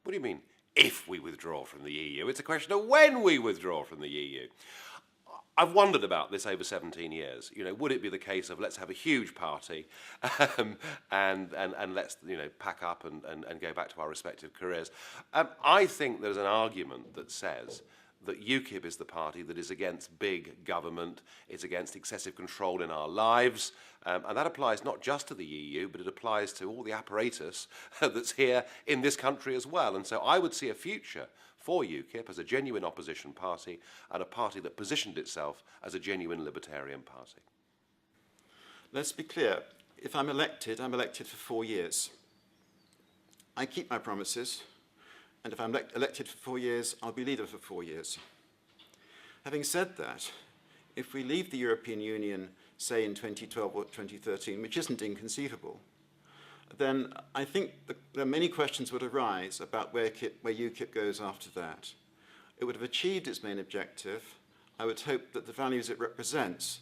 What do you mean, if we withdraw from the EU? It's a question of when we withdraw from the EU. I've wondered about this over 17 years. You know, would it be the case of let's have a huge party and let's, you know, pack up and go back to our respective careers? I think there's an argument that says that UKIP is the party that is against big government, it's against excessive control in our lives, and that applies not just to the EU, but it applies to all the apparatus that's here in this country as well. And so I would see a future for UKIP as a genuine opposition party and a party that positioned itself as a genuine libertarian party. Let's be clear. If I'm elected for 4 years. I keep my promises, and if I'm elected for 4 years, I'll be leader for 4 years. Having said that, if we leave the European Union, say in 2012 or 2013, which isn't inconceivable, then I think there are many questions would arise about where UKIP goes after that. It would have achieved its main objective. I would hope that the values it represents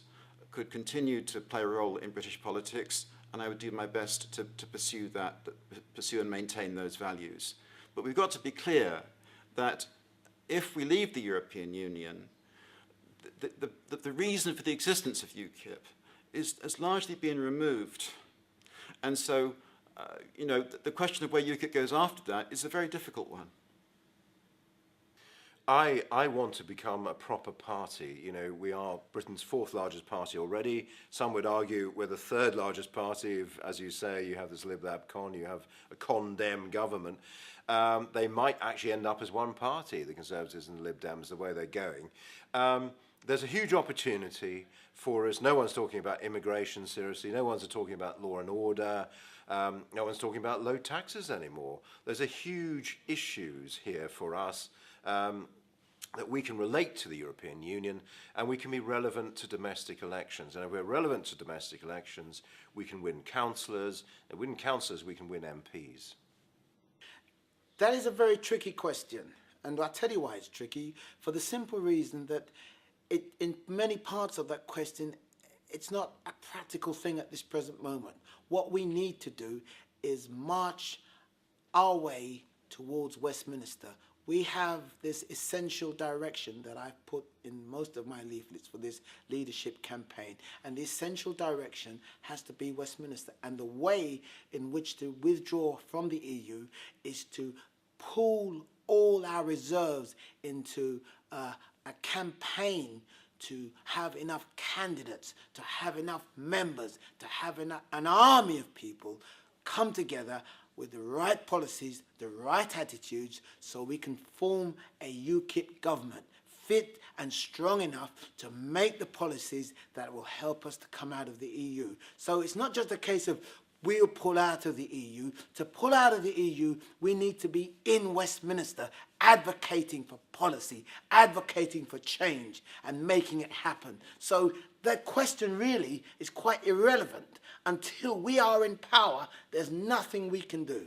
could continue to play a role in British politics, and I would do my best to pursue and maintain those values. But we've got to be clear that if we leave the European Union, the reason for the existence of UKIP has largely been removed. And so, you know, the question of where UKIP goes after that is a very difficult one. I want to become a proper party. You know, we are Britain's 4th largest party already. Some would argue we're the 3rd largest party. If, as you say, you have this Lib Lab Con, you have a Condem government. They might actually end up as one party, the Conservatives and the Lib Dems, the way they're going. There's a huge opportunity for us. No one's talking about immigration seriously. No one's talking about law and order. No one's talking about low taxes anymore. There's a huge issues here for us that we can relate to the European Union, and we can be relevant to domestic elections. And if we're relevant to domestic elections, we can win councillors. And win councillors, we can win MPs. That is a very tricky question, and I'll tell you why it's tricky, for the simple reason that in many parts of that question, it's not a practical thing at this present moment. What we need to do is march our way towards Westminster. We have this essential direction that I've put in most of my leaflets for this leadership campaign. And the essential direction has to be Westminster. And the way in which to withdraw from the EU is to pool all our reserves into a campaign to have enough candidates, to have enough members, to have an army of people come together with the right policies, the right attitudes, so we can form a UKIP government, fit and strong enough to make the policies that will help us to come out of the EU. So it's not just a case of we'll pull out of the EU. To pull out of the EU, we need to be in Westminster, advocating for policy, advocating for change, and making it happen. So that question really is quite irrelevant. Until we are in power, there's nothing we can do.